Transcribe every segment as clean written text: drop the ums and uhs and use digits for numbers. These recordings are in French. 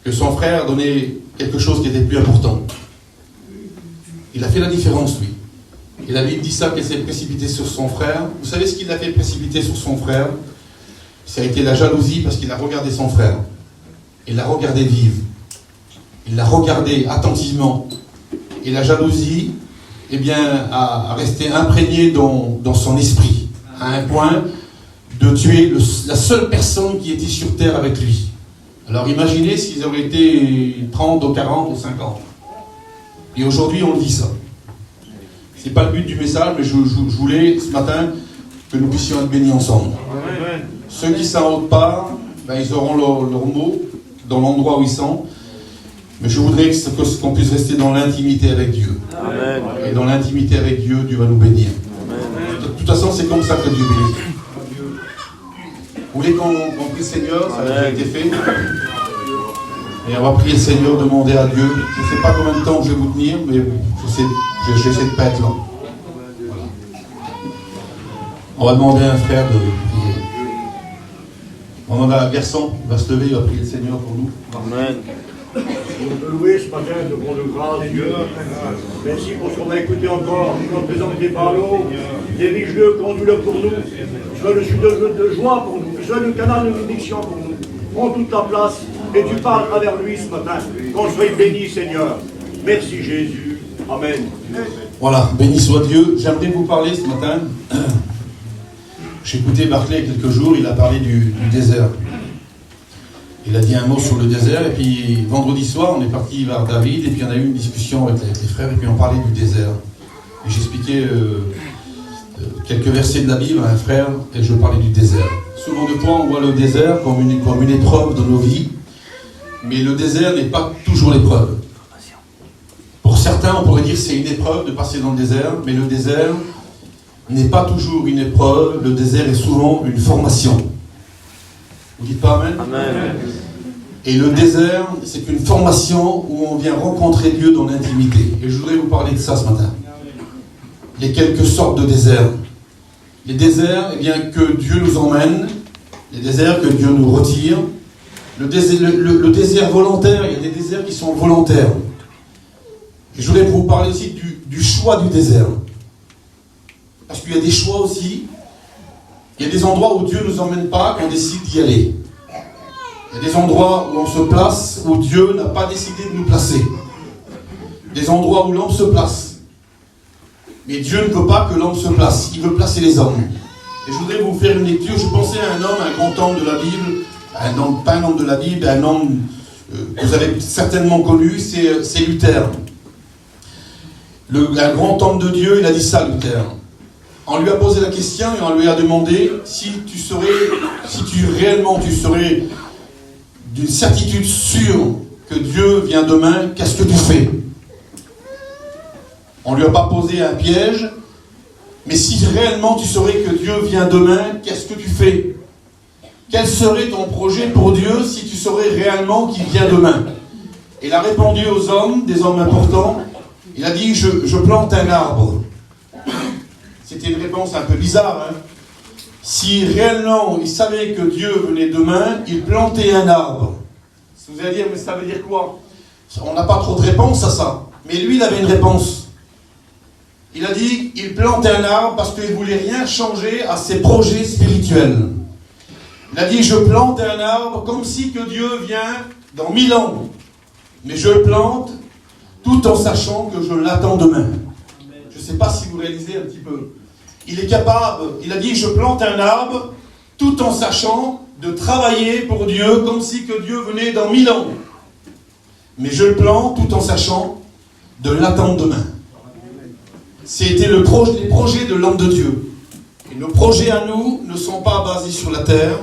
que son frère donnait quelque chose qui était plus important. Il a fait la différence, lui. Et la Bible dit ça, qu'elle s'est précipitée sur son frère. Vous savez ce qu'il a fait précipiter sur son frère? Ça a été la jalousie, parce qu'il a regardé son frère. Il l'a regardé vivre. Il l'a regardé attentivement. Et la jalousie, eh bien, a resté imprégnée dans son esprit, à un point de tuer la seule personne qui était sur terre avec lui. Alors imaginez s'ils auraient été 30 ou 40 ou 50. Et aujourd'hui, on dit ça. Ce n'est pas le but du message, mais je voulais ce matin que nous puissions être bénis ensemble. Amen. Ceux qui sont en haute part, ben, ils auront leur mot dans l'endroit où ils sont. Mais je voudrais qu'on puisse rester dans l'intimité avec Dieu. Amen. Et dans l'intimité avec Dieu, Dieu va nous bénir. Amen. De toute façon, c'est comme ça que Dieu bénit. Vous voulez qu'on prie le Seigneur? Ça a déjà été fait. Et on va prier le Seigneur, demander à Dieu. Je ne sais pas combien de temps je vais vous tenir, mais j'essaie de ne pas être long. Voilà. On va demander à un frère de prier. On a un garçon, il va se lever, il va prier le Seigneur pour nous. Amen. On peut louer ce matin de rendre grâce à Dieu. Merci pour ce qu'on a écouté encore. Nous sommes présentés par l'eau. Dirige-le, conduis-le pour nous. Sois le sujet de joie pour nous. Sois le canal de bénédiction pour nous. Prends toute la place et tu parles à travers lui ce matin. Qu'on soit béni, Seigneur. Merci, Jésus. Amen. Voilà, béni soit Dieu. J'aimerais vous parler ce matin. J'ai écouté Barclay il y a quelques jours, il a parlé du désert. Il a dit un mot sur le désert, et puis vendredi soir, on est parti vers David, et puis on a eu une discussion avec les frères, et puis on parlait du désert. Et j'expliquais quelques versets de la Bible à un frère, et je parlais du désert. Souvent de fois, on voit le désert comme une épreuve de nos vies, mais le désert n'est pas toujours l'épreuve. Pour certains, on pourrait dire que c'est une épreuve de passer dans le désert, mais le désert n'est pas toujours une épreuve, le désert est souvent une formation. Vous dites pas Amen? Amen. Et le désert, c'est une formation où on vient rencontrer Dieu dans l'intimité. Et je voudrais vous parler de ça ce matin. Les quelques sortes de déserts. Les déserts, eh bien, que Dieu nous emmène, les déserts que Dieu nous retire. Le désert volontaire, il y a des déserts qui sont volontaires. Et je voudrais vous parler aussi du choix du désert. Parce qu'il y a des choix aussi. Il y a des endroits où Dieu ne nous emmène pas, qu'on décide d'y aller. Il y a des endroits où on se place, où Dieu n'a pas décidé de nous placer. Des endroits où l'homme se place. Mais Dieu ne veut pas que l'homme se place. Il veut placer les hommes. Et je voudrais vous faire une lecture. Je pensais à un homme, un grand homme de la Bible. Un homme, pas un homme de la Bible, un homme que vous avez certainement connu, c'est Luther. Un grand homme de Dieu, il a dit ça, Luther. On lui a posé la question et on lui a demandé si réellement tu serais d'une certitude sûre que Dieu vient demain, qu'est-ce que tu fais? On ne lui a pas posé un piège, mais si réellement tu saurais que Dieu vient demain, qu'est-ce que tu fais? Quel serait ton projet pour Dieu si tu saurais réellement qu'il vient demain? Il a répondu aux hommes, des hommes importants, il a dit je plante un arbre. C'était une réponse un peu bizarre. Hein? Si réellement il savait que Dieu venait demain, il plantait un arbre. Vous allez dire, mais ça veut dire quoi? On n'a pas trop de réponse à ça. Mais lui, il avait une réponse. Il a dit, il plantait un arbre parce qu'il ne voulait rien changer à ses projets spirituels. Il a dit, je plante un arbre comme si que Dieu vient dans 1000 ans. Mais je le plante tout en sachant que je l'attends demain. Je ne sais pas si vous réalisez un petit peu. Il est capable, il a dit, je plante un arbre tout en sachant de travailler pour Dieu comme si que Dieu venait dans 1000 ans. Mais je le plante tout en sachant de l'attendre demain. C'était les projets de l'homme de Dieu. Et nos projets à nous ne sont pas basés sur la terre,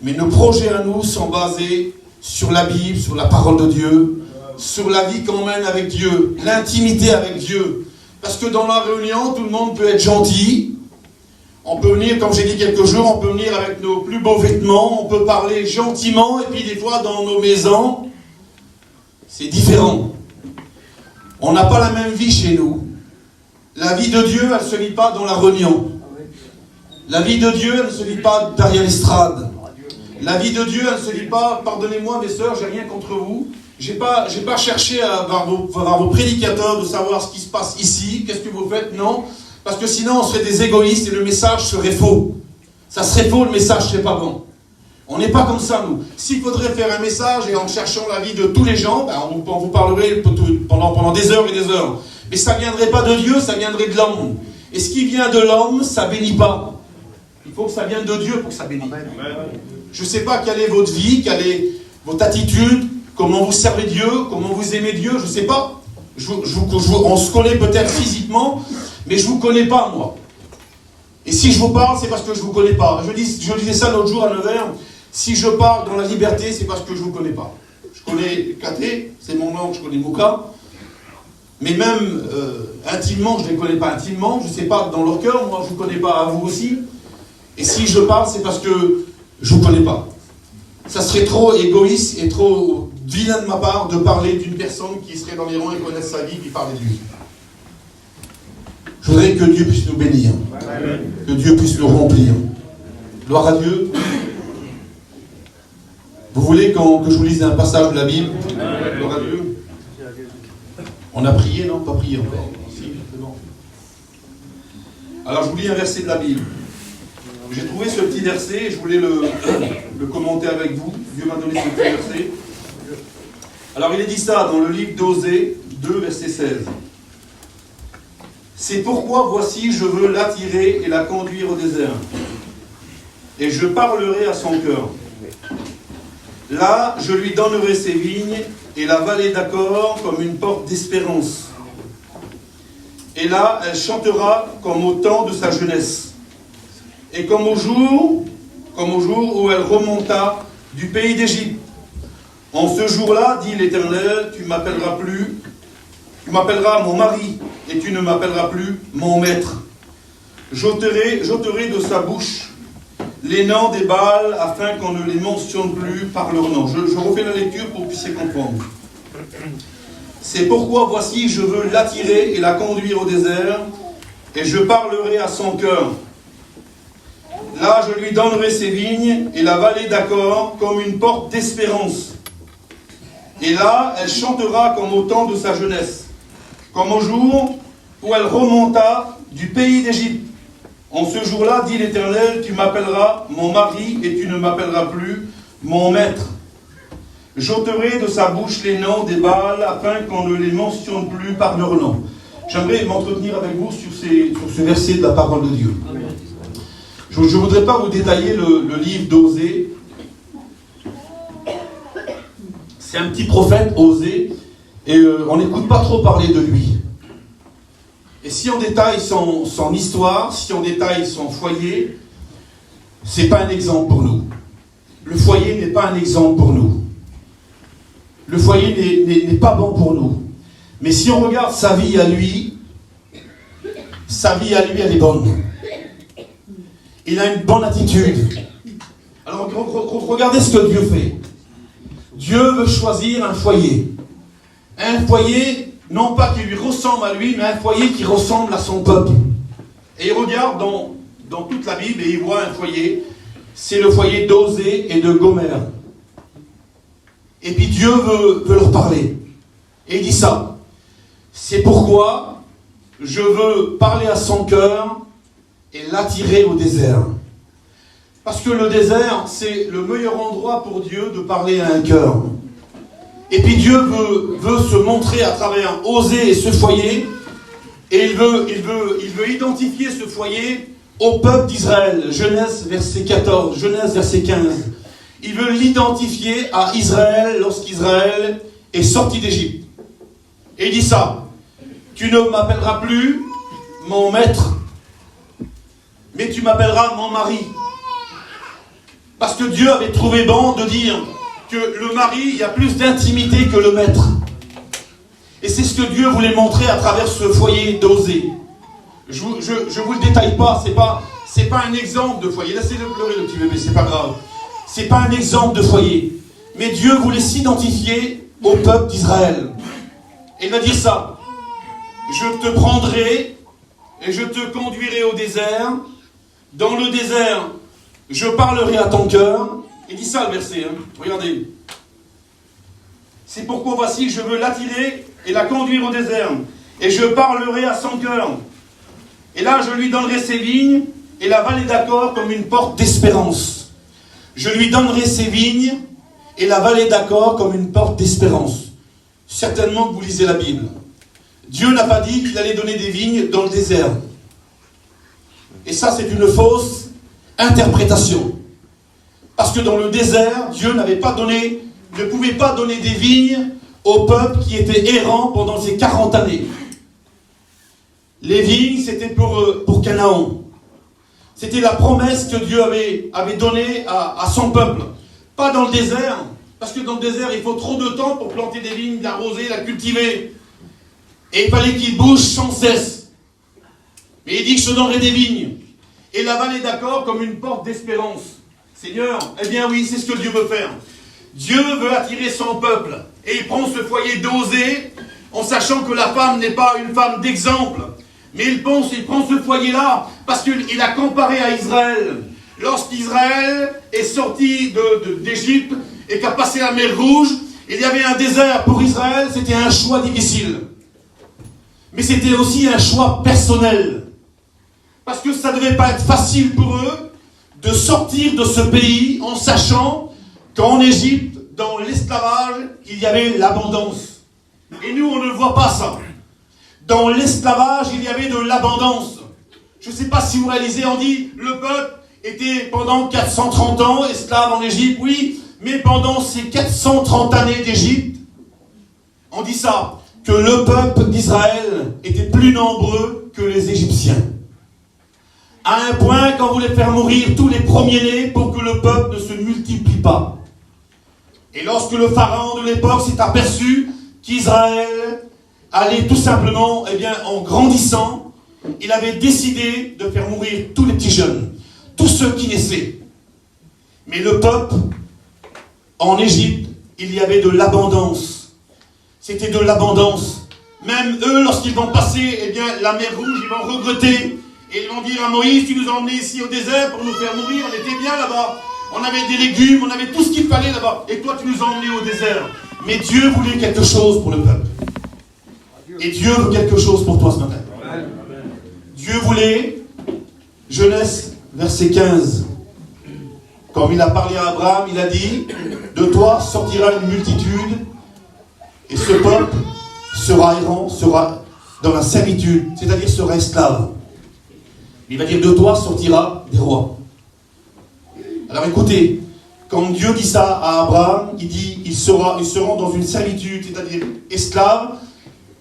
mais nos projets à nous sont basés sur la Bible, sur la parole de Dieu, sur la vie qu'on mène avec Dieu, l'intimité avec Dieu. Parce que dans la réunion, tout le monde peut être gentil. On peut venir, comme j'ai dit quelques jours, on peut venir avec nos plus beaux vêtements, on peut parler gentiment, et puis des fois dans nos maisons, c'est différent. On n'a pas la même vie chez nous. La vie de Dieu, elle ne se vit pas dans la réunion. La vie de Dieu, elle ne se vit pas derrière l'estrade. La vie de Dieu, elle ne se vit pas, pardonnez-moi mes sœurs, j'ai rien contre vous. J'ai pas cherché voir vos prédicateurs de savoir ce qui se passe ici, qu'est-ce que vous faites, non. Parce que sinon on serait des égoïstes et le message serait faux. Ça serait faux, le message serait pas bon. On n'est pas comme ça, nous. S'il faudrait faire un message et en cherchant la vie de tous les gens, ben on vous parlerait pendant des heures et des heures. Mais ça ne viendrait pas de Dieu, ça viendrait de l'homme. Et ce qui vient de l'homme, ça ne bénit pas. Il faut que ça vienne de Dieu pour que ça bénisse. Je ne sais pas quelle est votre vie, quelle est votre attitude, comment vous servez Dieu, comment vous aimez Dieu, je ne sais pas. On se connaît peut-être physiquement, mais je ne vous connais pas, moi. Et si je vous parle, c'est parce que je ne vous connais pas. Je disais ça l'autre jour à Nevers. Si je parle dans la liberté, c'est parce que je ne vous connais pas. Je connais Katé, c'est mon oncle, je connais Mouka. Mais même intimement, je ne les connais pas intimement. Je ne sais pas dans leur cœur, moi je ne vous connais pas à vous aussi. Et si je parle, c'est parce que je ne vous connais pas. Ça serait trop égoïste et trop vilain de ma part de parler d'une personne qui serait dans les rangs et connaisse sa vie, qui parle de lui. Je voudrais que Dieu puisse nous bénir. Que Dieu puisse nous remplir. Gloire à Dieu. Vous voulez que je vous lise un passage de la Bible? Gloire à Dieu. On a prié, non? Pas prié encore. Si, c'est bon. Alors je vous lis un verset de la Bible. J'ai trouvé ce petit verset et je voulais le commenter avec vous. Dieu m'a donné ce petit verset. Alors il est dit ça dans le livre d'Osée 2, verset 16. C'est pourquoi voici je veux l'attirer et la conduire au désert. Et je parlerai à son cœur. Là, je lui donnerai ses vignes et la vallée d'Accord comme une porte d'espérance. Et là, elle chantera comme au temps de sa jeunesse. Et comme au jour où elle remonta du pays d'Égypte. En ce jour-là, dit l'Éternel, tu m'appelleras mon mari, et tu ne m'appelleras plus mon maître. J'ôterai de sa bouche les noms des Baals, afin qu'on ne les mentionne plus par leur nom. Je refais la lecture pour que vous puissiez comprendre. C'est pourquoi, voici, je veux l'attirer et la conduire au désert, et je parlerai à son cœur. Là, je lui donnerai ses vignes et la vallée d'Accord comme une porte d'espérance. Et là, elle chantera comme au temps de sa jeunesse, comme au jour où elle remonta du pays d'Égypte. En ce jour-là, dit l'Éternel, tu m'appelleras mon mari et tu ne m'appelleras plus mon maître. J'ôterai de sa bouche les noms des Baals afin qu'on ne les mentionne plus par leur nom. J'aimerais m'entretenir avec vous sur ce verset de la parole de Dieu. Je ne voudrais pas vous détailler le livre d'Osée. C'est un petit prophète, Osée, et on n'écoute pas trop parler de lui. Et si on détaille son histoire, si on détaille son foyer, c'est pas un exemple pour nous. Le foyer n'est pas un exemple pour nous. Le foyer n'est pas bon pour nous. Mais si on regarde sa vie à lui, elle est bonne. Il a une bonne attitude. Alors regardez ce que Dieu fait. Dieu veut choisir un foyer. Un foyer, non pas qui lui ressemble à lui, mais un foyer qui ressemble à son peuple. Et il regarde dans toute la Bible et il voit un foyer. C'est le foyer d'Osée et de Gomer. Et puis Dieu veut leur parler. Et il dit ça. C'est pourquoi je veux parler à son cœur et l'attirer au désert. Parce que le désert, c'est le meilleur endroit pour Dieu de parler à un cœur. Et puis Dieu veut se montrer à travers Osée et ce foyer. Et il veut identifier ce foyer au peuple d'Israël. Genèse verset 14, Genèse verset 15. Il veut l'identifier à Israël lorsqu'Israël est sorti d'Égypte. Et il dit ça. Tu ne m'appelleras plus mon maître, mais tu m'appelleras mon mari. Parce que Dieu avait trouvé bon de dire que le mari, il y a plus d'intimité que le maître. Et c'est ce que Dieu voulait montrer à travers ce foyer d'Osée. Je vous le détaille pas, c'est pas un exemple de foyer. Laissez-le pleurer le petit bébé, c'est pas grave. C'est pas un exemple de foyer. Mais Dieu voulait s'identifier au peuple d'Israël. Et il va dire ça. Je te prendrai et je te conduirai au désert. Dans le désert, je parlerai à ton cœur Il dit ça le verset, hein. Regardez. C'est pourquoi voici, je veux l'attirer et la conduire au désert. Et je parlerai à son cœur. Et là, je lui donnerai ses vignes et la vallée d'Achor comme une porte d'espérance. Je lui donnerai ses vignes et la vallée d'Achor comme une porte d'espérance. Certainement que vous lisez la Bible. Dieu n'a pas dit qu'il allait donner des vignes dans le désert. Et ça, c'est une fausse interprétation. Parce que dans le désert, Dieu ne pouvait pas donner des vignes au peuple qui était errant pendant ces 40 années. Les vignes, c'était pour Canaan. C'était la promesse que Dieu avait donnée à son peuple. Pas dans le désert, parce que dans le désert, il faut trop de temps pour planter des vignes, l'arroser, la cultiver. Et il fallait qu'il bouge sans cesse. Mais il dit que je donnerai des vignes. Et la vallée d'Achor comme une porte d'espérance. Seigneur, eh bien oui, c'est ce que Dieu veut faire. Dieu veut attirer son peuple. Et il prend ce foyer d'Osée, en sachant que la femme n'est pas une femme d'exemple. Mais il prend ce foyer-là, parce qu'il a comparé à Israël. Lorsqu'Israël est sorti d'Égypte et qu'a passé la mer Rouge, il y avait un désert pour Israël, c'était un choix difficile. Mais c'était aussi un choix personnel. Parce que ça ne devait pas être facile pour eux de sortir de ce pays en sachant qu'en Égypte, dans l'esclavage, il y avait l'abondance. Et nous, on ne voit pas ça. Dans l'esclavage, il y avait de l'abondance. Je ne sais pas si vous réalisez, on dit, le peuple était pendant 430 ans esclave en Égypte, oui, mais pendant ces 430 années d'Égypte, on dit ça, que le peuple d'Israël était plus nombreux que les Égyptiens. À un point qu'on voulait faire mourir tous les premiers-nés pour que le peuple ne se multiplie pas. Et lorsque le pharaon de l'époque s'est aperçu qu'Israël allait tout simplement, en grandissant, il avait décidé de faire mourir tous les petits jeunes, tous ceux qui naissaient. Mais le peuple, en Égypte, il y avait de l'abondance. C'était de l'abondance. Même eux, lorsqu'ils vont passer, la mer Rouge, ils vont regretter. Et ils vont dire à Moïse, tu nous as emmenés ici au désert pour nous faire mourir, on était bien là-bas. On avait des légumes, on avait tout ce qu'il fallait là-bas. Et toi, tu nous as emmenés au désert. Mais Dieu voulait quelque chose pour le peuple. Et Dieu veut quelque chose pour toi ce matin. Dieu voulait, Genèse, verset 15. Comme il a parlé à Abraham, il a dit, de toi sortira une multitude, et ce peuple sera errant, sera dans la servitude, c'est-à-dire sera esclave. Il va dire, de toi sortira des rois. Alors écoutez, quand Dieu dit ça à Abraham, il dit, ils seront dans une servitude, c'est-à-dire esclaves,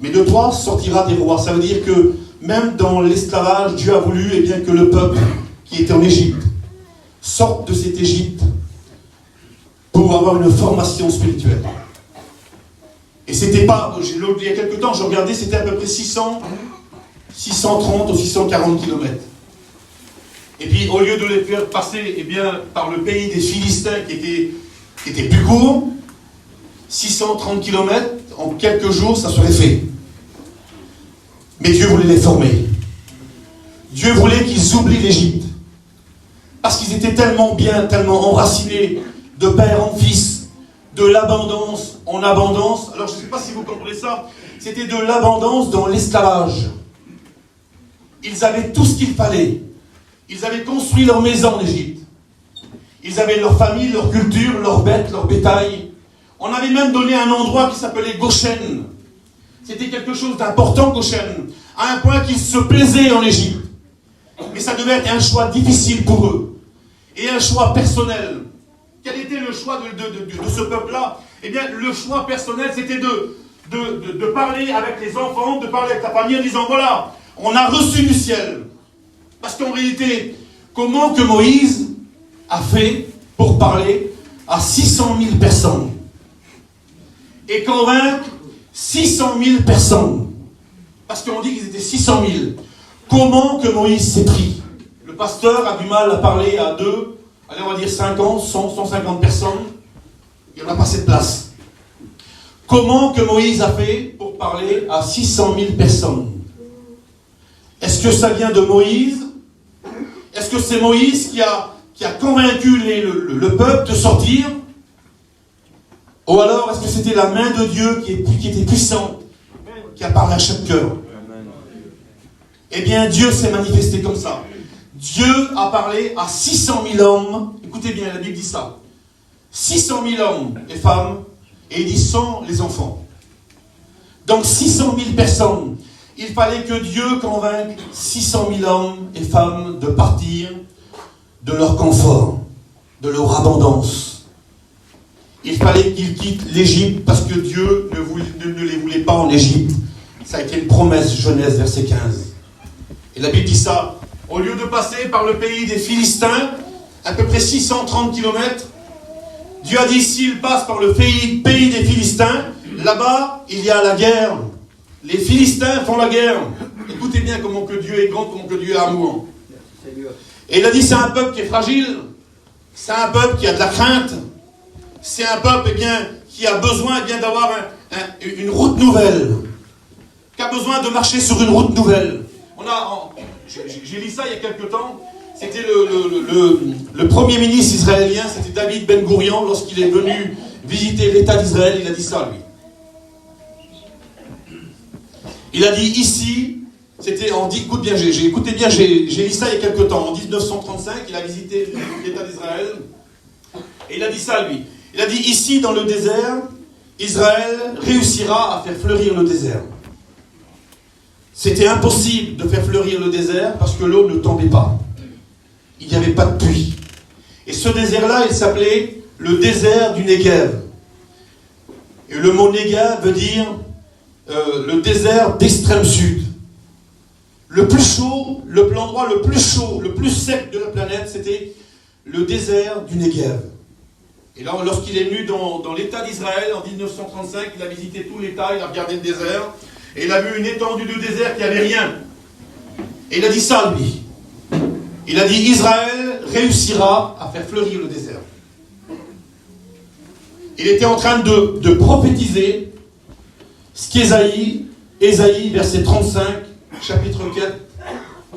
mais de toi sortira des rois. Ça veut dire que même dans l'esclavage, Dieu a voulu que le peuple qui était en Égypte sorte de cette Égypte pour avoir une formation spirituelle. Et c'était pas, il y a quelque temps, je regardais, c'était à peu près 630 ou 640 kilomètres. Et puis, au lieu de les faire passer par le pays des Philistins qui était plus court, 630 km, en quelques jours, ça serait fait. Mais Dieu voulait les former. Dieu voulait qu'ils oublient l'Égypte. Parce qu'ils étaient tellement bien, tellement enracinés, de père en fils, de l'abondance en abondance. Alors, je ne sais pas si vous comprenez ça, c'était de l'abondance dans l'esclavage. Ils avaient tout ce qu'il fallait. Ils avaient construit leur maison en Égypte. Ils avaient leur famille, leur culture, leurs bêtes, leur bétail. On avait même donné un endroit qui s'appelait Goshen. C'était quelque chose d'important, Goshen, à un point qu'ils se plaisaient en Égypte. Mais ça devait être un choix difficile pour eux. Et un choix personnel. Quel était le choix de ce peuple-là? Le choix personnel, c'était de parler avec les enfants, de parler avec la famille en disant, voilà, on a reçu du ciel. Parce qu'en réalité, comment que Moïse a fait pour parler à 600 000 personnes et convaincre 600 000 personnes? Parce qu'on dit qu'ils étaient 600 000. Comment que Moïse s'est pris? Le pasteur a du mal à parler à on va dire 50, 100, 150 personnes. Il n'y en a pas cette place. Comment que Moïse a fait pour parler à 600 000 personnes? Est-ce que ça vient de Moïse? Est-ce que c'est Moïse qui a convaincu le peuple de sortir? Ou alors est-ce que c'était la main de Dieu qui était puissante, qui a parlé à chaque cœur? Eh bien, Dieu s'est manifesté comme ça. Dieu a parlé à 600 000 hommes. Écoutez bien, la Bible dit ça. 600 000 hommes et femmes, et il dit sans les enfants. Donc 600 000 personnes. Il fallait que Dieu convainque 600 000 hommes et femmes de partir de leur confort, de leur abondance. Il fallait qu'ils quittent l'Égypte parce que Dieu ne les voulait pas en Égypte. Ça a été une promesse, Genèse, verset 15. Et la Bible dit ça. Au lieu de passer par le pays des Philistins, à peu près 630 km, Dieu a dit, s'ils passent par le pays des Philistins, là-bas, il y a la guerre. Les Philistins font la guerre. Écoutez bien comment que Dieu est grand, comment que Dieu est amour. Et il a dit, c'est un peuple qui est fragile. C'est un peuple qui a de la crainte. C'est un peuple qui a besoin d'avoir une route nouvelle. Qui a besoin de marcher sur une route nouvelle. J'ai lu ça il y a quelque temps. C'était le premier ministre israélien, c'était David Ben Gourion, lorsqu'il est venu visiter l'État d'Israël, il a dit ça, lui. Il a dit ici, écoutez bien, j'ai lu ça il y a quelque temps, en 1935, il a visité l'État d'Israël, et il a dit ça, lui. Il a dit ici, dans le désert, Israël réussira à faire fleurir le désert. C'était impossible de faire fleurir le désert parce que l'eau ne tombait pas. Il n'y avait pas de pluie. Et ce désert-là, il s'appelait le désert du Negev. Et le mot Negev veut dire le désert d'extrême sud. Le plus chaud, l'endroit le plus chaud, le plus sec de la planète, c'était le désert du Negev. Et là, lorsqu'il est venu dans l'État d'Israël en 1935, il a visité tout l'État, il a regardé le désert. Et il a vu une étendue de désert qui n'avait rien. Et il a dit ça, lui. Il a dit, Israël réussira à faire fleurir le désert. Il était en train de prophétiser ce qu'Ésaïe, verset 35, chapitre 4,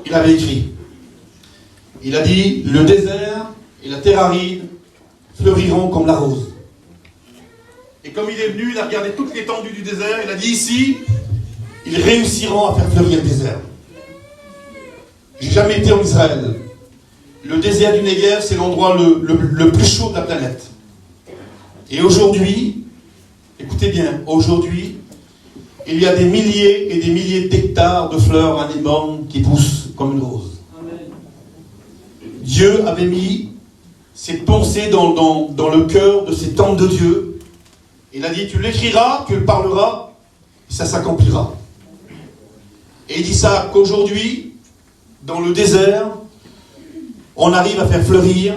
il avait écrit. Il a dit, le désert et la terre aride fleuriront comme la rose. Et comme il est venu, il a regardé toute l'étendue du désert, il a dit ici, ils réussiront à faire fleurir le désert. J'ai jamais été en Israël. Le désert du Negev, c'est l'endroit le plus chaud de la planète. Et aujourd'hui, écoutez bien, aujourd'hui, il y a des milliers et des milliers d'hectares de fleurs anémones qui poussent comme une rose. Dieu avait mis cette pensée dans le cœur de cet homme de Dieu. Il a dit, tu l'écriras, tu le parleras, et ça s'accomplira. Et il dit ça qu'aujourd'hui, dans le désert, on arrive à faire fleurir.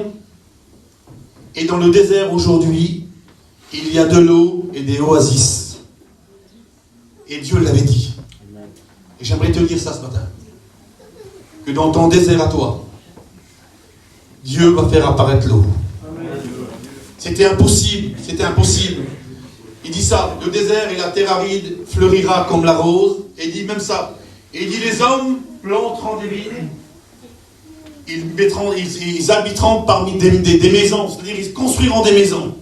Et dans le désert aujourd'hui, il y a de l'eau et des oasis. Et Dieu l'avait dit. Et j'aimerais te dire ça ce matin. Que dans ton désert à toi, Dieu va faire apparaître l'eau. C'était impossible, c'était impossible. Il dit ça, le désert et la terre aride fleurira comme la rose. Et il dit même ça. Et il dit, les hommes planteront des vignes, ils habiteront parmi des maisons, c'est-à-dire ils construiront des maisons.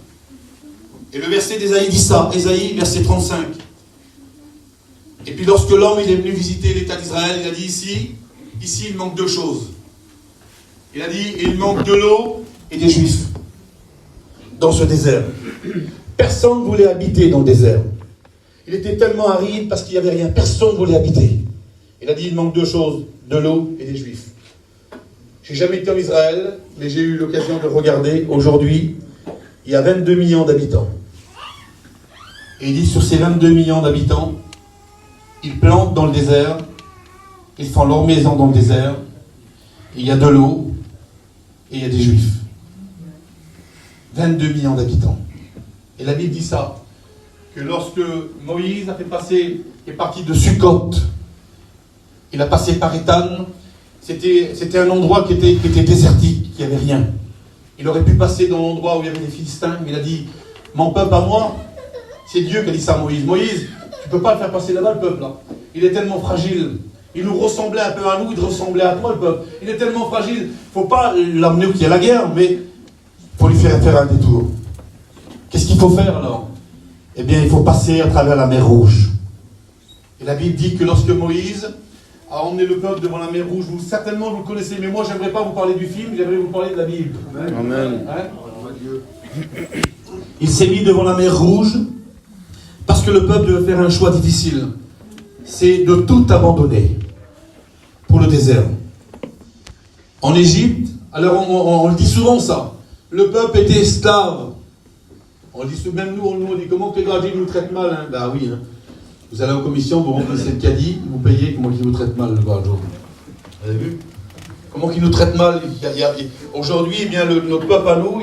Et le verset d'Ésaïe dit ça, Ésaïe, verset 35. Et puis lorsque l'homme il est venu visiter l'État d'Israël, il a dit ici il manque deux choses. Il a dit, il manque de l'eau et des Juifs dans ce désert. Personne ne voulait habiter dans le désert. Il était tellement aride parce qu'il n'y avait rien, personne ne voulait habiter. Il a dit, il manque deux choses, de l'eau et des Juifs. J'ai jamais été en Israël, mais j'ai eu l'occasion de regarder. Aujourd'hui, il y a 22 millions d'habitants. Et il dit, sur ces 22 millions d'habitants, ils plantent dans le désert, ils font leur maison dans le désert, il y a de l'eau et il y a des Juifs. 22 millions d'habitants. Et la Bible dit ça, que lorsque Moïse est parti de Sukkot, il a passé par Étan, c'était un endroit qui était désertique, qui n'avait rien. Il aurait pu passer dans l'endroit où il y avait des Philistins, mais il a dit, mon peuple à moi, c'est Dieu qui a dit ça à Moïse. Moïse, tu ne peux pas le faire passer là-bas, le peuple, là. Il est tellement fragile. Il nous ressemblait un peu à nous, il ressemblait à toi, le peuple. Il est tellement fragile, il ne faut pas l'amener où il y a la guerre, mais il faut lui faire un détour. Qu'est-ce qu'il faut faire alors? Eh bien, il faut passer à travers la mer Rouge. Et la Bible dit que lorsque Moïse a emmené le peuple devant la mer Rouge, certainement vous le connaissez, mais moi, je n'aimerais pas vous parler du film, j'aimerais vous parler de la Bible. Amen. Il s'est mis devant la mer Rouge parce que le peuple devait faire un choix difficile. C'est de tout abandonner pour le désert. En Égypte, alors on le dit souvent ça, le peuple était esclave. On dit, même nous, on dit, comment que les gradins nous traitent mal, hein? Ben oui, hein. Vous allez en commission, vous remplissez le caddie, vous payez, comment ils nous traitent mal, le gardien. Vous avez vu? Comment qu'ils nous traitent mal? Aujourd'hui, eh bien, notre peuple à nous,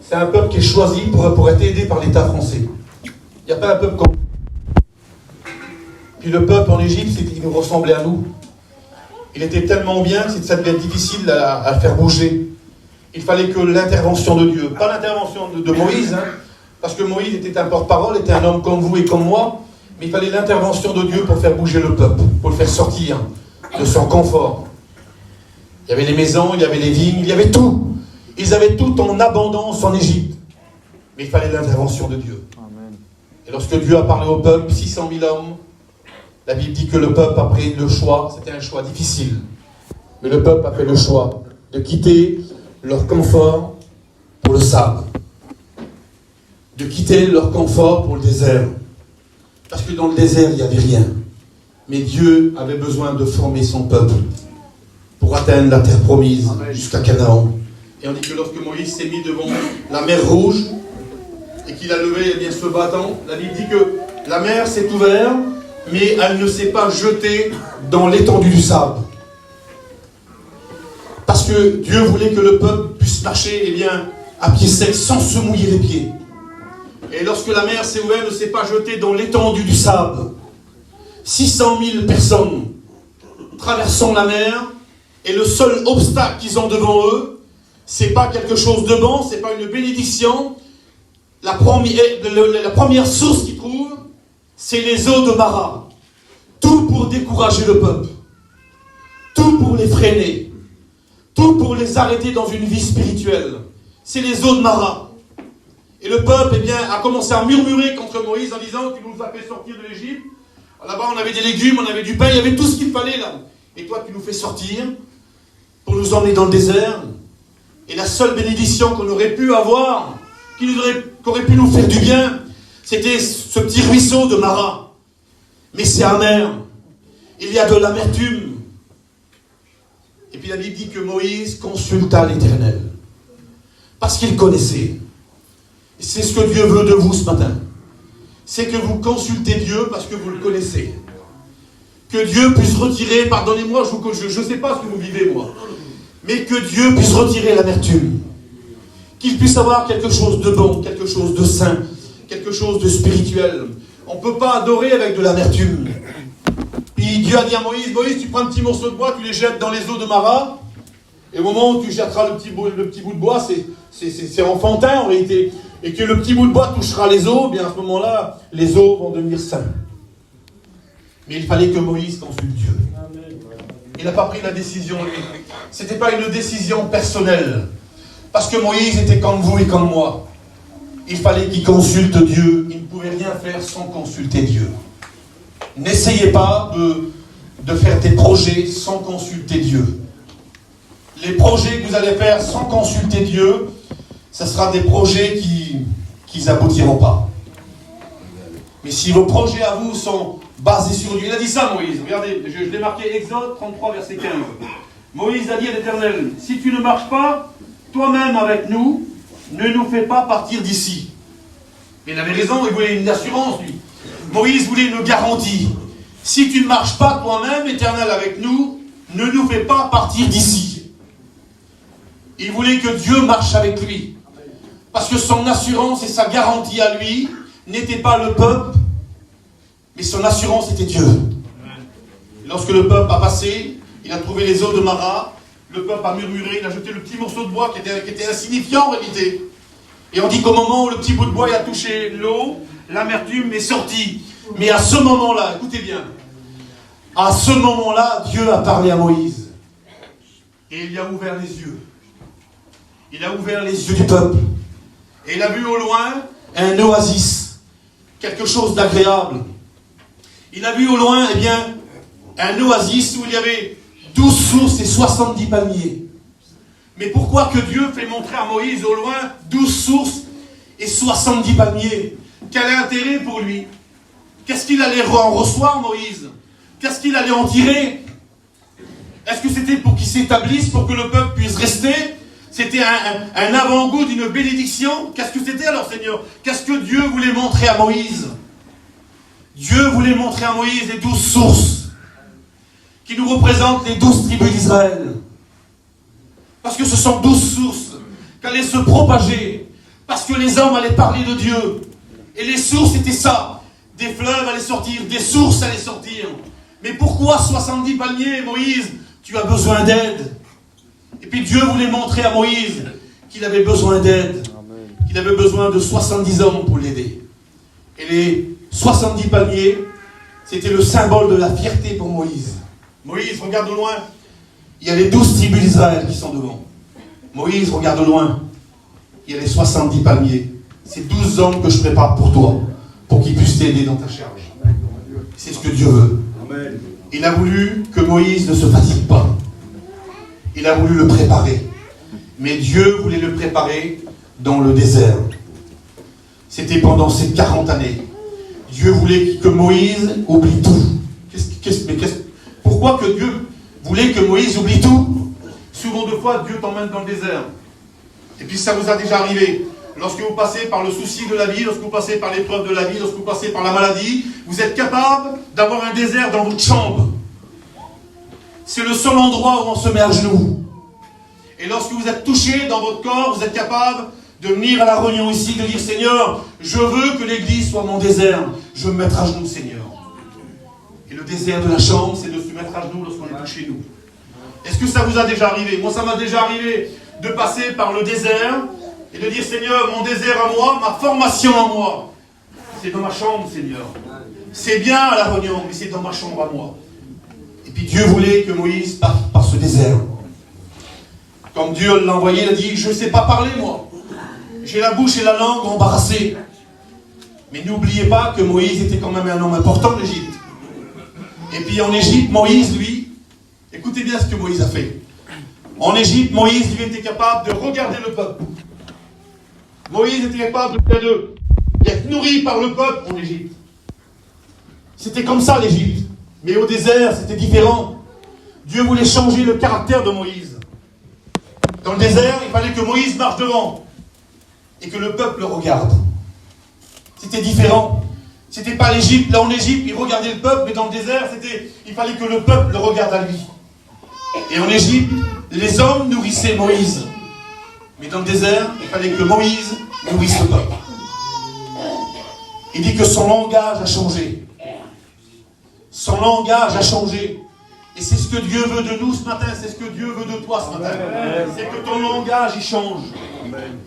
c'est un peuple qui est choisi pour être aidé par l'État français. Il n'y a pas un peuple comme... Puis le peuple en Égypte, il nous ressemblait à nous. Il était tellement bien que ça devait être difficile à le faire bouger. Il fallait que l'intervention de Dieu, pas l'intervention de Moïse, hein, parce que Moïse était un porte-parole, était un homme comme vous et comme moi, mais il fallait l'intervention de Dieu pour faire bouger le peuple, pour le faire sortir de son confort. Il y avait les maisons, il y avait les vignes, il y avait tout. Ils avaient tout en abondance en Égypte. Mais il fallait l'intervention de Dieu. Amen. Et lorsque Dieu a parlé au peuple, 600 000 hommes, la Bible dit que le peuple a pris le choix, c'était un choix difficile. Mais le peuple a fait le choix de quitter leur confort pour le sable. De quitter leur confort pour le désert. Parce que dans le désert, il n'y avait rien. Mais Dieu avait besoin de former son peuple pour atteindre la terre promise jusqu'à Canaan. Et on dit que lorsque Moïse s'est mis devant la mer Rouge et qu'il a levé eh bien, ce bâton, la Bible dit que la mer s'est ouverte, mais elle ne s'est pas jetée dans l'étendue du sable. Parce que Dieu voulait que le peuple puisse marcher eh bien, à pied sec sans se mouiller les pieds. Et lorsque la mer s'est ouverte, elle ne s'est pas jetée dans l'étendue du sable. 600 000 personnes traversant la mer, et le seul obstacle qu'ils ont devant eux, c'est pas quelque chose de bon, c'est pas une bénédiction. La première source qu'ils trouvent, c'est les eaux de Mara. Tout pour décourager le peuple. Tout pour les freiner. Tout pour les arrêter dans une vie spirituelle. C'est les eaux de Mara. Et le peuple eh bien, a commencé à murmurer contre Moïse en disant « Tu nous as fait sortir de l'Égypte. Là-bas, on avait des légumes, on avait du pain, il y avait tout ce qu'il fallait là. Et toi, tu nous fais sortir pour nous emmener dans le désert. Et la seule bénédiction qu'on aurait pu avoir, qui aurait pu nous faire du bien, c'était ce petit ruisseau de Mara. Mais c'est amer. Il y a de l'amertume. Et puis la Bible dit que Moïse consulta l'Éternel. Parce qu'il connaissait. Et c'est ce que Dieu veut de vous ce matin. C'est que vous consultez Dieu parce que vous le connaissez. Que Dieu puisse retirer, pardonnez-moi, je ne sais pas ce que vous vivez moi, mais que Dieu puisse retirer l'amertume. Qu'il puisse avoir quelque chose de bon, quelque chose de sain, quelque chose de spirituel. On ne peut pas adorer avec de l'amertume. Puis Dieu a dit à Moïse, Moïse, tu prends un petit morceau de bois, tu les jettes dans les eaux de Mara, et au moment où tu jetteras le petit bout de bois, c'est enfantin en réalité, et que le petit bout de bois touchera les eaux, bien à ce moment-là, les eaux vont devenir saines. Mais il fallait que Moïse consulte Dieu. Il n'a pas pris la décision, lui. Ce n'était pas une décision personnelle. Parce que Moïse était comme vous et comme moi. Il fallait qu'il consulte Dieu. Il ne pouvait rien faire sans consulter Dieu. N'essayez pas de faire des projets sans consulter Dieu. Les projets que vous allez faire sans consulter Dieu, ce sera des projets qui n'aboutiront pas. Mais si vos projets à vous sont basés sur Dieu, il a dit ça Moïse, regardez, je l'ai marqué Exode 33 verset 15. Moïse a dit à l'Éternel, si tu ne marches pas toi-même avec nous, ne nous fais pas partir d'ici. Mais il avait raison, il voulait une assurance lui. Moïse voulait une garantie. Si tu ne marches pas toi-même, Éternel, avec nous, ne nous fais pas partir d'ici. Il voulait que Dieu marche avec lui. Parce que son assurance et sa garantie à lui n'était pas le peuple, mais son assurance était Dieu. Et lorsque le peuple a passé, il a trouvé les eaux de Mara, le peuple a murmuré, il a jeté le petit morceau de bois qui était insignifiant en réalité. Et on dit qu'au moment où le petit bout de bois a touché l'eau, l'amertume est sortie. Mais à ce moment-là, écoutez bien, À ce moment-là, Dieu a parlé à Moïse. Et il lui a ouvert les yeux. Il a ouvert les yeux du peuple. Et il a vu au loin un oasis. Quelque chose d'agréable. Il a vu au loin, eh bien, un oasis où il y avait 12 sources et 70 palmiers. Mais pourquoi que Dieu fait montrer à Moïse au loin 12 sources et 70 palmiers? Quel intérêt pour lui? Qu'est-ce qu'il allait en recevoir, Moïse? Qu'est-ce qu'il allait en tirer? Est-ce que c'était pour qu'il s'établisse, pour que le peuple puisse rester? C'était un avant-goût d'une bénédiction? Qu'est-ce que c'était alors, Seigneur? Qu'est-ce que Dieu voulait montrer à Moïse? Dieu voulait montrer à Moïse les 12 sources qui nous représentent les 12 tribus d'Israël. Parce que ce sont 12 sources qui allaient se propager. Parce que les hommes allaient parler de Dieu. Et les sources, c'était ça. Des fleuves allaient sortir, des sources allaient sortir. Mais pourquoi 70 palmiers, Moïse? Tu as besoin d'aide. Et puis Dieu voulait montrer à Moïse qu'il avait besoin d'aide. Qu'il avait besoin de 70 hommes pour l'aider. Et les 70 palmiers, c'était le symbole de la fierté pour Moïse. Moïse, regarde au loin. Il y a les 12 tribus d'Israël qui sont devant. Moïse, regarde au loin. Il y a les 70 palmiers. C'est 12 hommes que je prépare pour toi, pour qu'ils puissent t'aider dans ta charge. C'est ce que Dieu veut. Il a voulu que Moïse ne se fatigue pas. Il a voulu le préparer. Mais Dieu voulait le préparer dans le désert. C'était pendant ces 40 années. Dieu voulait que Moïse oublie tout. Pourquoi que Dieu voulait que Moïse oublie tout? Souvent de fois, Dieu t'emmène dans le désert. Et puis ça vous a déjà arrivé. Lorsque vous passez par le souci de la vie, lorsque vous passez par l'épreuve de la vie, lorsque vous passez par la maladie, vous êtes capable d'avoir un désert dans votre chambre. C'est le seul endroit où on se met à genoux. Et lorsque vous êtes touché dans votre corps, vous êtes capable de venir à la réunion ici, de dire Seigneur, je veux que l'église soit mon désert. Je veux me mettre à genoux, Seigneur. Et le désert de la chambre, c'est de se mettre à genoux lorsqu'on est touché nous. Est-ce que ça vous a déjà arrivé? Moi, ça m'a déjà arrivé de passer par le désert et de dire Seigneur, mon désert à moi, ma formation à moi, c'est dans ma chambre, Seigneur. C'est bien à la réunion, mais c'est dans ma chambre à moi. Et puis Dieu voulait que Moïse parte par ce désert. Comme Dieu l'a envoyé, il a dit, je ne sais pas parler, moi. J'ai la bouche et la langue embarrassées. Mais n'oubliez pas que Moïse était quand même un homme important en Égypte. Et puis en Égypte, Moïse, lui, écoutez bien ce que Moïse a fait. En Égypte, Moïse, lui, était capable de regarder le peuple. Moïse était capable d'être nourri par le peuple en Égypte. C'était comme ça l'Égypte. Mais au désert, c'était différent. Dieu voulait changer le caractère de Moïse. Dans le désert, il fallait que Moïse marche devant. Et que le peuple le regarde. C'était différent. C'était pas l'Égypte. Là en Égypte, il regardait le peuple, mais dans le désert, il fallait que le peuple le regarde à lui. Et en Égypte, les hommes nourrissaient Moïse. Mais dans le désert, il fallait que Moïse nourrisse le peuple. Il dit que son langage a changé. Son langage a changé. Et c'est ce que Dieu veut de nous ce matin, c'est ce que Dieu veut de toi ce matin. C'est que ton langage il change.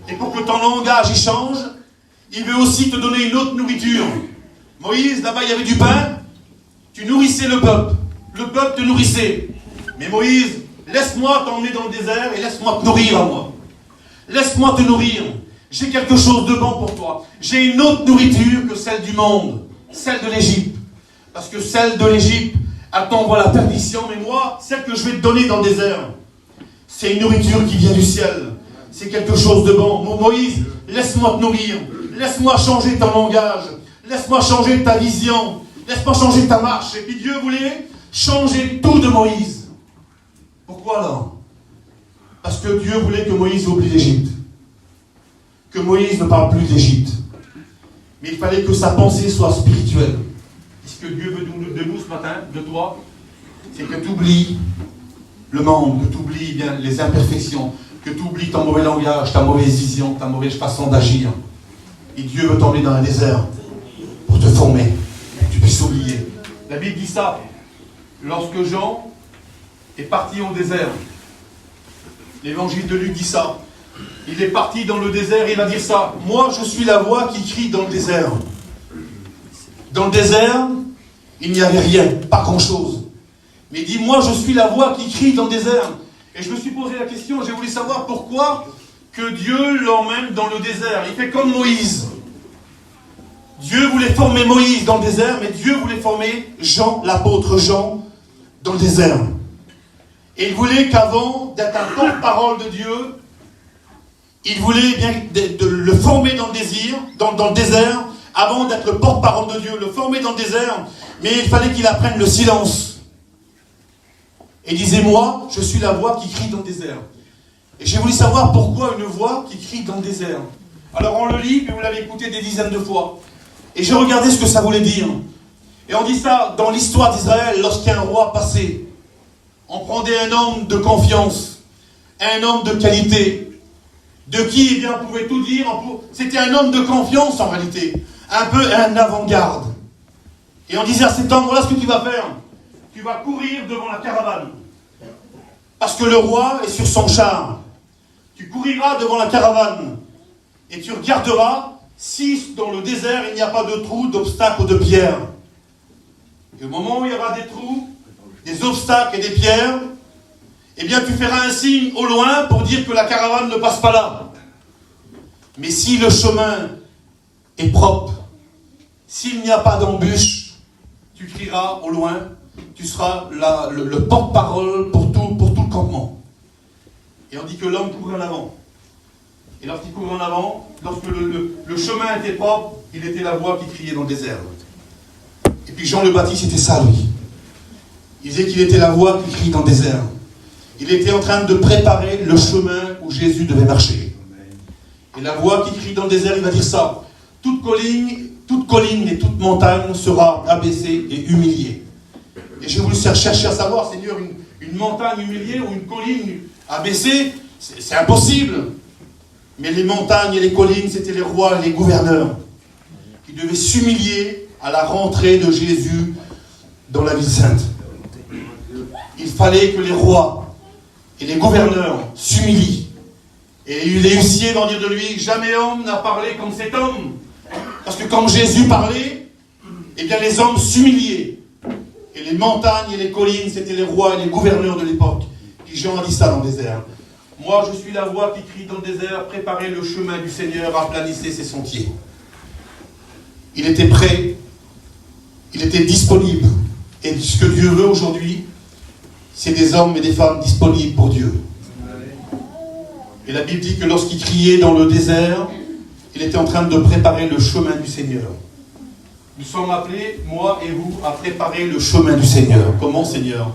Et pour que ton langage il change, il veut aussi te donner une autre nourriture. Moïse, là-bas il y avait du pain, tu nourrissais le peuple te nourrissait. Mais Moïse, laisse-moi t'emmener dans le désert et laisse-moi te nourrir à moi. Laisse-moi te nourrir. J'ai quelque chose de bon pour toi. J'ai une autre nourriture que celle du monde, celle de l'Égypte. Parce que celle de l'Égypte, elle t'envoie la perdition, mais moi, celle que je vais te donner dans le désert, c'est une nourriture qui vient du ciel. C'est quelque chose de bon. Moïse, laisse-moi te nourrir. Laisse-moi changer ton langage. Laisse-moi changer ta vision. Laisse-moi changer ta marche. Et puis Dieu voulait changer tout de Moïse. Pourquoi alors? Parce que Dieu voulait que Moïse oublie l'Égypte. Que Moïse ne parle plus d'Égypte. Mais il fallait que sa pensée soit spirituelle. Et ce que Dieu veut de nous ce matin, de toi, c'est que tu oublies le monde, que tu oublies bien les imperfections, que tu oublies ton mauvais langage, ta mauvaise vision, ta mauvaise façon d'agir. Et Dieu veut t'emmener dans un désert pour te former, que tu puisses oublier. La Bible dit ça. Lorsque Jean est parti au désert, l'évangile de Luc dit ça. Il est parti dans le désert et il va dire ça. Moi, je suis la voix qui crie dans le désert. Dans le désert, il n'y avait rien, pas grand-chose. Mais il dit, moi je suis la voix qui crie dans le désert. Et je me suis posé la question, j'ai voulu savoir pourquoi que Dieu l'emmène dans le désert. Il fait comme Moïse. Dieu voulait former Moïse dans le désert, mais Dieu voulait former Jean, l'apôtre Jean, dans le désert. Et il voulait qu'avant d'être un porte-parole de Dieu, il voulait bien de le former dans le désir, dans le désert, avant d'être le porte-parole de Dieu, le former dans le désert, mais il fallait qu'il apprenne le silence. Et il disait, moi, je suis la voix qui crie dans le désert. Et j'ai voulu savoir pourquoi une voix qui crie dans le désert. Alors on le lit, puis vous l'avez écouté des dizaines de fois. Et j'ai regardé ce que ça voulait dire. Et on dit ça dans l'histoire d'Israël, lorsqu'un roi passait. On prenait un homme de confiance, un homme de qualité, de qui, eh bien, on pouvait tout dire. C'était un homme de confiance en réalité, un peu un avant-garde. Et on disait à cet homme, voilà ce que tu vas faire. Tu vas courir devant la caravane. Parce que le roi est sur son char. Tu couriras devant la caravane. Et tu regarderas si dans le désert il n'y a pas de trous, d'obstacles ou de pierres. Et au moment où il y aura des trous, des obstacles et des pierres, eh bien tu feras un signe au loin pour dire que la caravane ne passe pas là. Mais si le chemin est propre, s'il n'y a pas d'embûche, tu crieras au loin, tu seras le porte-parole pour tout le campement. Et on dit que l'homme courait en avant. Et lorsqu'il courait en avant, lorsque le chemin était propre, il était la voix qui criait dans le désert. Et puis Jean le Baptiste, c'était ça, lui. Il disait qu'il était la voix qui crie dans le désert. Il était en train de préparer le chemin où Jésus devait marcher. Et la voix qui crie dans le désert, il va dire ça. Toute colline et toute montagne sera abaissée et humiliée. Et j'ai voulu chercher à savoir, Seigneur, une montagne humiliée ou une colline abaissée, c'est impossible. Mais les montagnes et les collines, c'était les rois et les gouverneurs qui devaient s'humilier à la rentrée de Jésus dans la ville sainte. Il fallait que les rois et les gouverneurs s'humilient. Et les huissiers vont dire de lui, jamais homme n'a parlé comme cet homme. Parce que quand Jésus parlait, eh bien les hommes s'humiliaient. Et les montagnes et les collines, c'était les rois et les gouverneurs de l'époque. Puis Jean a dit ça dans le désert. Moi, je suis la voix qui crie dans le désert, préparez le chemin du Seigneur, aplanissez ses sentiers. Il était prêt, il était disponible. Et ce que Dieu veut aujourd'hui, c'est des hommes et des femmes disponibles pour Dieu. Et la Bible dit que lorsqu'il criait dans le désert, il était en train de préparer le chemin du Seigneur. Nous sommes appelés, moi et vous, à préparer le chemin du Seigneur. Comment, Seigneur ?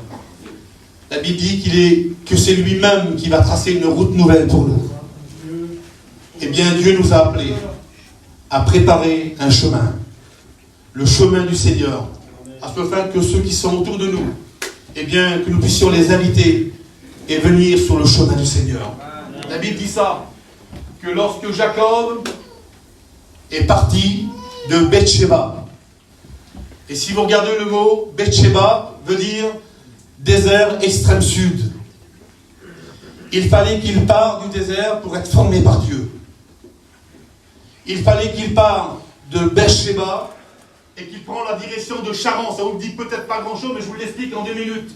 La Bible dit que c'est lui-même qui va tracer une route nouvelle pour nous. Eh bien, Dieu nous a appelés à préparer un chemin. Le chemin du Seigneur. Afin que ceux qui sont autour de nous, eh bien, que nous puissions les inviter et venir sur le chemin du Seigneur. La Bible dit ça, que lorsque Jacob est parti de Bethsheba, et si vous regardez le mot Bethsheba, veut dire désert extrême sud. Il fallait qu'il parte du désert pour être formé par Dieu. Il fallait qu'il parte de Bethsheba et qu'il prend la direction de Charan. Ça vous dit peut-être pas grand-chose, mais je vous l'explique en 2 minutes.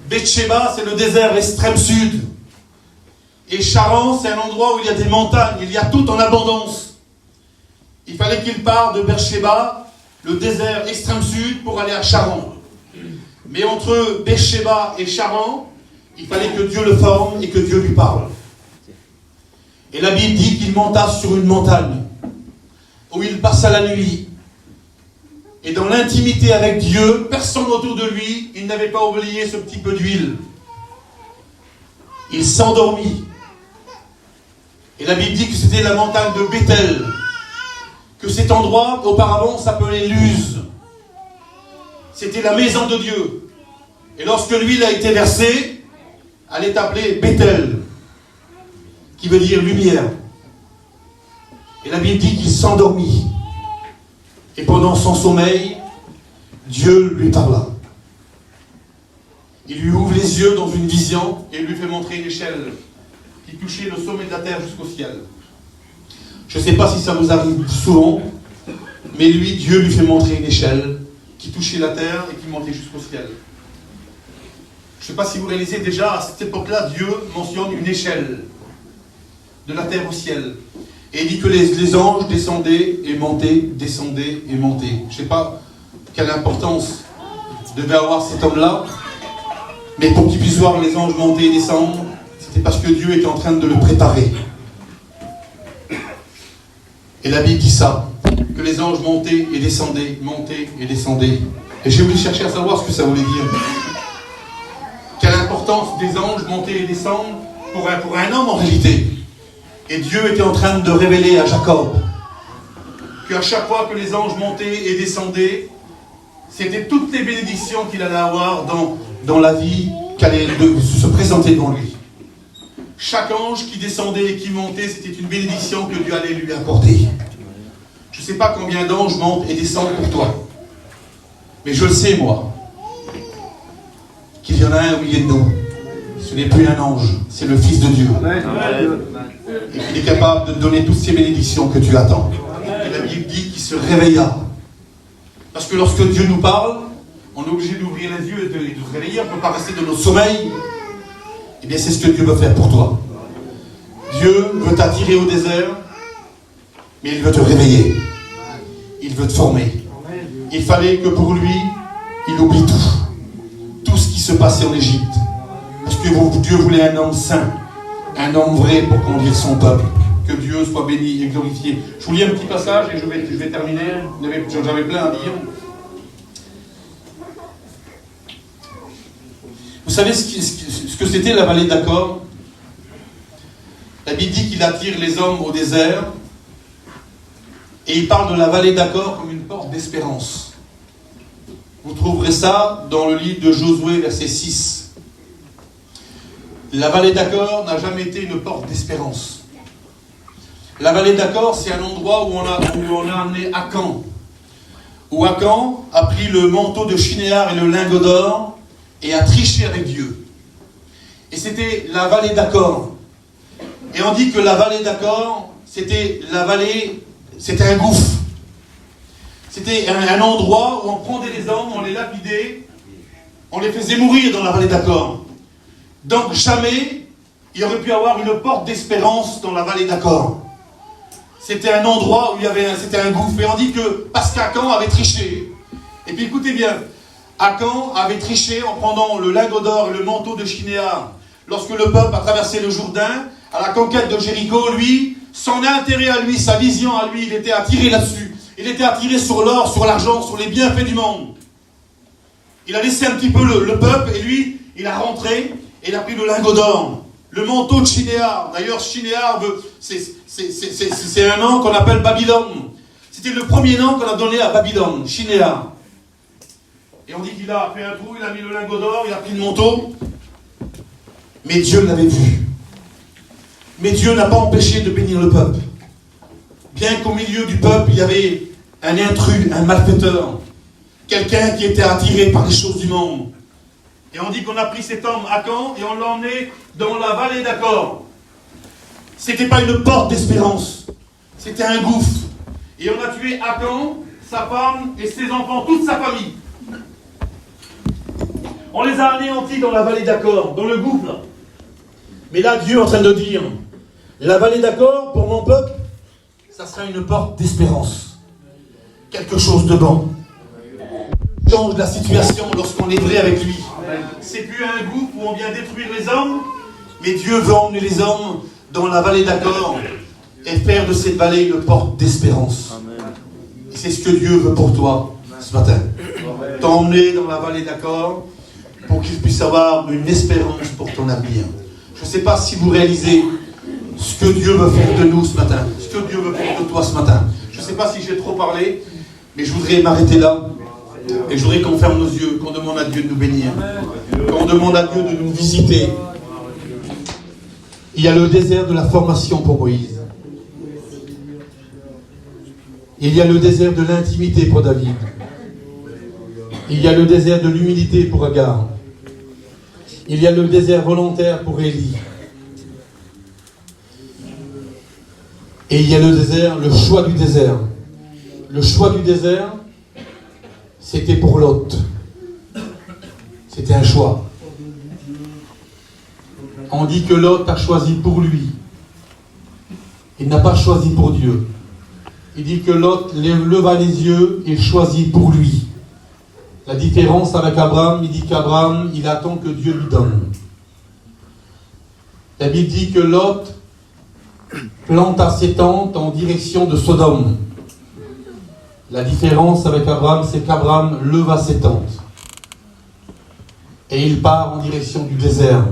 Bethsheba, c'est le désert extrême sud. Et Charan, c'est un endroit où il y a des montagnes, il y a tout en abondance. Il fallait qu'il parte de Bethsheba, le désert extrême sud, pour aller à Charan. Mais entre Bethsheba et Charan, il fallait que Dieu le forme et que Dieu lui parle. Et la Bible dit qu'il monta sur une montagne, où il passa la nuit. Et dans l'intimité avec Dieu, personne autour de lui, il n'avait pas oublié ce petit peu d'huile. Il s'endormit. Et la Bible dit que c'était la montagne de Béthel. Que cet endroit, auparavant, s'appelait Luz. C'était la maison de Dieu. Et lorsque l'huile a été versée, elle est appelée Béthel, qui veut dire lumière. Et la Bible dit qu'il s'endormit. Et pendant son sommeil, Dieu lui parla. Il lui ouvre les yeux dans une vision et lui fait montrer une échelle qui touchait le sommet de la terre jusqu'au ciel. Je ne sais pas si ça vous arrive souvent, mais lui, Dieu lui fait montrer une échelle qui touchait la terre et qui montait jusqu'au ciel. Je ne sais pas si vous réalisez déjà, à cette époque-là, Dieu mentionne une échelle de la terre au ciel. Et il dit que les anges descendaient et montaient, descendaient et montaient. Je ne sais pas quelle importance devait avoir cet homme-là, mais pour qu'il puisse voir les anges monter et descendre, c'était parce que Dieu était en train de le préparer. Et la Bible dit ça, que les anges montaient et descendaient, montaient et descendaient. Et j'ai voulu chercher à savoir ce que ça voulait dire. Quelle importance des anges monter et descendre pour un homme en réalité. Et Dieu était en train de révéler à Jacob qu'à chaque fois que les anges montaient et descendaient, c'était toutes les bénédictions qu'il allait avoir dans la vie qui allait se présenter devant lui. Chaque ange qui descendait et qui montait, c'était une bénédiction que Dieu allait lui accorder. Je ne sais pas combien d'anges montent et descendent pour toi. Mais je le sais, moi, qu'il y en a un au milieu de nous. Ce n'est plus un ange, c'est le Fils de Dieu. Et qu'il est capable de te donner toutes ces bénédictions que tu attends. Et la Bible dit qu'il se réveilla. Parce que lorsque Dieu nous parle, on est obligé d'ouvrir les yeux et de se réveiller. On ne peut pas rester de notre sommeil. Eh bien, c'est ce que Dieu veut faire pour toi. Dieu veut t'attirer au désert, mais il veut te réveiller. Il veut te former. Il fallait que pour lui, il oublie tout. Tout ce qui se passait en Égypte. Parce que Dieu voulait un homme saint, un homme vrai pour conduire son peuple. Que Dieu soit béni et glorifié. Je vous lis un petit passage et je vais terminer. J'avais plein à dire. Vous savez ce que c'était la vallée d'Achor? La Bible dit qu'il attire les hommes au désert. Et il parle de la vallée d'Achor comme une porte d'espérance. Vous trouverez ça dans le livre de Josué, verset 6. La vallée d'Achor n'a jamais été une porte d'espérance. La vallée d'Achor, c'est un endroit où on a amené Akan. Où Akan a pris le manteau de Shinéar et le lingot d'or et a triché avec Dieu. Et c'était la vallée d'Achor. Et on dit que la vallée d'Achor, c'était un gouffre. C'était un endroit où on prendait les hommes, on les lapidait, on les faisait mourir dans la vallée d'Achor. Donc jamais il y aurait pu avoir une porte d'espérance dans la vallée d'Achor. C'était un endroit où c'était un gouffre. Et on dit que parce qu'Akan avait triché. Et puis écoutez bien, Akan avait triché en prenant le lingot d'or et le manteau de Shinéar. Lorsque le peuple a traversé le Jourdain, à la conquête de Jéricho, lui, son intérêt à lui, sa vision à lui, il était attiré là-dessus. Il était attiré sur l'or, sur l'argent, sur les bienfaits du monde. Il a laissé un petit peu le peuple et lui, il a rentré et il a pris le lingot d'or. Le manteau de Shinéar. D'ailleurs, Shinéar, c'est un nom qu'on appelle Babylone. C'était le premier nom qu'on a donné à Babylone, Shinéar. Et on dit qu'il a fait un trou, il a mis le lingot d'or, il a pris le manteau. Mais Dieu l'avait vu. Mais Dieu n'a pas empêché de bénir le peuple. Bien qu'au milieu du peuple, il y avait un intrus, un malfaiteur. Quelqu'un qui était attiré par les choses du monde. Et on dit qu'on a pris cet homme Akan et on l'a emmené dans la vallée d'Achor. C'était pas une porte d'espérance. C'était un gouffre. Et on a tué Akan, sa femme et ses enfants, toute sa famille. On les a anéantis dans la vallée d'Achor, dans le gouffre là. Mais là, Dieu est en train de dire, la vallée d'Achor, pour mon peuple, ça sera une porte d'espérance. Quelque chose de bon. Change la situation lorsqu'on est vrai avec lui. C'est plus un gouffre où on vient détruire les hommes, mais Dieu veut emmener les hommes dans la vallée d'Achor et faire de cette vallée une porte d'espérance. Et c'est ce que Dieu veut pour toi ce matin. T'emmener dans la vallée d'Achor pour qu'il puisse avoir une espérance pour ton avenir. Je ne sais pas si vous réalisez ce que Dieu veut faire de nous ce matin, ce que Dieu veut faire de toi ce matin. Je ne sais pas si j'ai trop parlé, mais je voudrais m'arrêter là. Et je voudrais qu'on ferme nos yeux, qu'on demande à Dieu de nous bénir, qu'on demande à Dieu de nous visiter. Il y a le désert de la formation pour Moïse. Il y a le désert de l'intimité pour David. Il y a le désert de l'humilité pour Agar. Il y a le désert volontaire pour Élie. Et il y a le désert, le choix du désert. Le choix du désert, c'était pour Lot. C'était un choix. on dit que Lot a choisi pour lui. Il n'a pas choisi pour Dieu. Il dit que Lot leva les yeux et choisit pour lui. La différence avec Abraham, il dit qu'Abraham, il attend que Dieu lui donne. La Bible dit que Lot planta ses tentes en direction de Sodome. La différence avec Abraham, c'est qu'Abraham leva ses tentes. Et il part en direction du désert.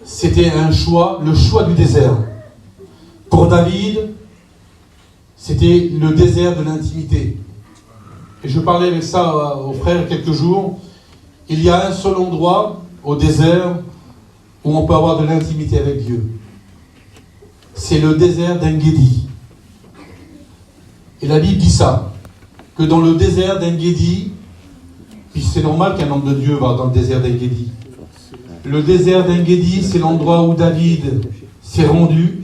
C'était un choix, le choix du désert. Pour David, c'était le désert de l'intimité. Et je parlais avec ça aux frères quelques jours. Il y a un seul endroit au désert où on peut avoir de l'intimité avec Dieu. C'est le désert d'En-Gedi. Et la Bible dit ça, que dans le désert d'En-Gedi, puis c'est normal qu'un homme de Dieu va dans le désert d'En-Gedi. Le désert d'En-Gedi, c'est l'endroit où David s'est rendu.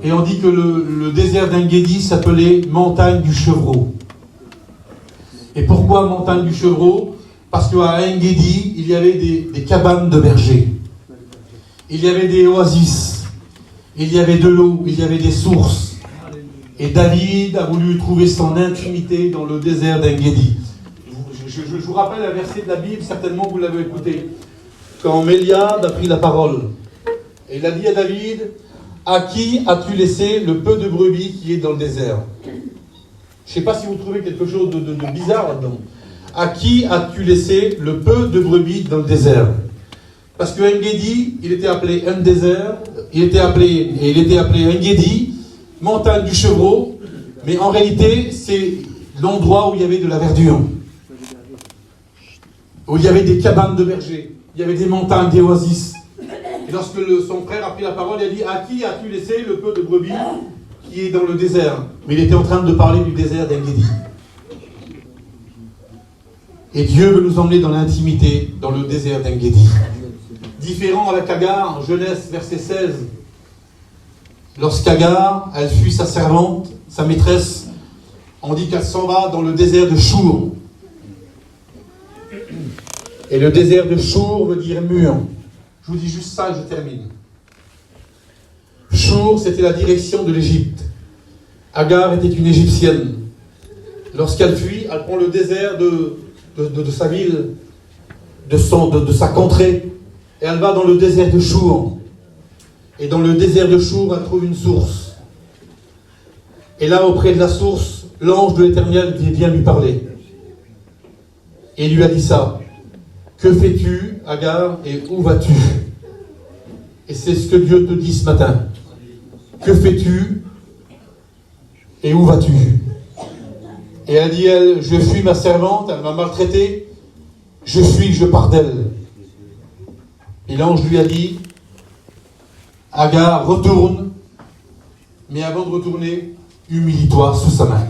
Et on dit que le désert d'En-Gedi s'appelait Montagne du Chevreau. Et pourquoi Montagne du Chevreau? Parce qu'à En-Gedi, il y avait des cabanes de bergers. Il y avait des oasis. Il y avait de l'eau. Il y avait des sources. Et David a voulu trouver son intimité dans le désert d'En-Gedi. Je vous rappelle un verset de la Bible, certainement vous l'avez écouté. Quand Méliade a pris la parole, et il a dit à David, « À qui as-tu laissé le peu de brebis qui est dans le désert ?» Je ne sais pas si vous trouvez quelque chose de bizarre là-dedans. « À qui as-tu laissé le peu de brebis dans le désert ?» Parce que En-Gedi, il était appelé un désert, il était appelé En-Gedi, montagne du Chevreau, mais en réalité, c'est l'endroit où il y avait de la verdure. Où il y avait des cabanes de bergers, il y avait des montagnes, des oasis. Et lorsque son frère a pris la parole, il a dit, à qui as-tu laissé le peu de brebis qui est dans le désert? Mais il était en train de parler du désert d'En-Gedi. Et Dieu veut nous emmener dans l'intimité, dans le désert d'En-Gedi. Différent avec Agar, en Genèse, verset 16. Lorsqu'Agar, elle fuit sa servante, sa maîtresse, on dit qu'elle s'en va dans le désert de Chour. Et le désert de Chour veut dire mur. Je vous dis juste ça et je termine. Chour, c'était la direction de l'Égypte. Agar était une Égyptienne. Lorsqu'elle fuit, elle prend le désert de sa ville, de sa contrée, et elle va dans le désert de Chour. Et dans le désert de Chour, elle trouve une source. Et là, auprès de la source, l'ange de l'Éternel vient lui parler. Et il lui a dit ça. Que fais-tu, Agar, et où vas-tu? Et c'est ce que Dieu te dit ce matin. Que fais-tu, et où vas-tu? Et elle dit, je fuis ma servante, elle m'a maltraité, je fuis, je pars d'elle. Et l'ange lui a dit, Agar, retourne, mais avant de retourner, humilie-toi sous sa main.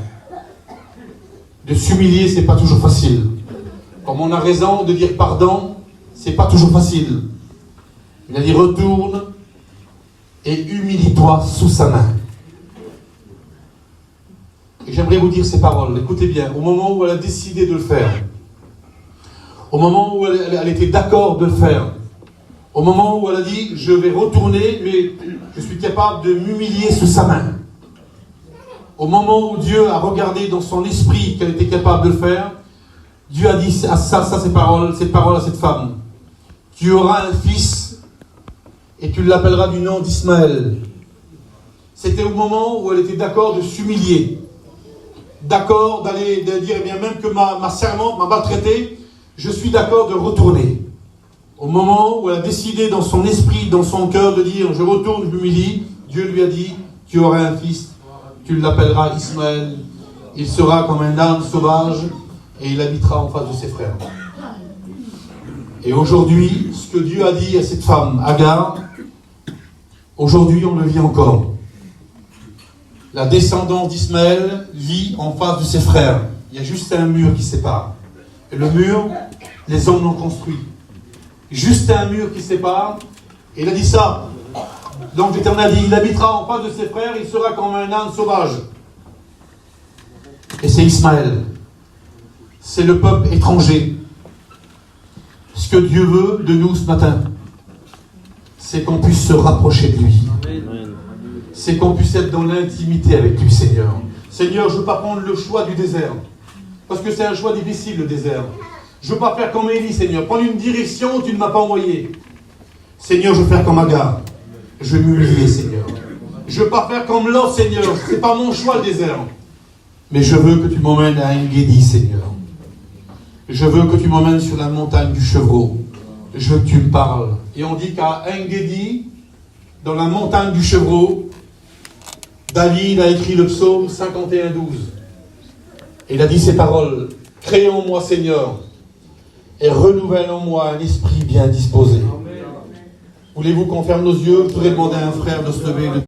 De s'humilier, c'est pas toujours facile. Comme on a raison de dire pardon, c'est pas toujours facile. Il a dit retourne et humilie-toi sous sa main. Et j'aimerais vous dire ces paroles, écoutez bien, au moment où elle a décidé de le faire, au moment où elle était d'accord de le faire, au moment où elle a dit je vais retourner, mais je suis capable de m'humilier sous sa main. Au moment où Dieu a regardé dans son esprit qu'elle était capable de le faire, Dieu a dit ces paroles à cette femme. Tu auras un fils et tu l'appelleras du nom d'Ismaël. C'était au moment où elle était d'accord de s'humilier. D'accord de dire, eh bien, même que ma servante m'a maltraité, je suis d'accord de retourner. Au moment où elle a décidé dans son esprit, dans son cœur de dire, je retourne, je m'humilie, Dieu lui a dit, tu auras un fils, tu l'appelleras Ismaël, il sera comme un âne sauvage, et il habitera en face de ses frères. Et aujourd'hui, ce que Dieu a dit à cette femme, Agar, aujourd'hui on le vit encore. La descendance d'Ismaël vit en face de ses frères. Il y a juste un mur qui sépare. Et le mur, les hommes l'ont construit. Juste un mur qui sépare. Et il a dit ça. Donc l'Éternel a dit, il habitera en face de ses frères, il sera comme un âne sauvage. Et c'est Ismaël. C'est le peuple étranger. Ce que Dieu veut de nous ce matin, c'est qu'on puisse se rapprocher de lui. C'est qu'on puisse être dans l'intimité avec lui, Seigneur. Seigneur, je ne veux pas prendre le choix du désert. Parce que c'est un choix difficile, le désert. Je ne veux pas faire comme Élie, Seigneur. Prendre une direction où tu ne m'as pas envoyé. Seigneur, je veux faire comme Agar. Je vais m'humilier, Seigneur. Je ne veux pas faire comme Lot, Seigneur. Ce n'est pas mon choix, le désert. Mais je veux que tu m'emmènes à En-Gedi, Seigneur. Je veux que tu m'emmènes sur la montagne du Chevreau. Je veux que tu me parles. Et on dit qu'à En-Gedi, dans la montagne du Chevreau, David a écrit le psaume 51, 12. Et il a dit ces paroles. Crée en moi, Seigneur, et renouvelle en moi un esprit bien disposé. Voulez-vous qu'on ferme nos yeux? Je voudrais demander à un frère de se lever.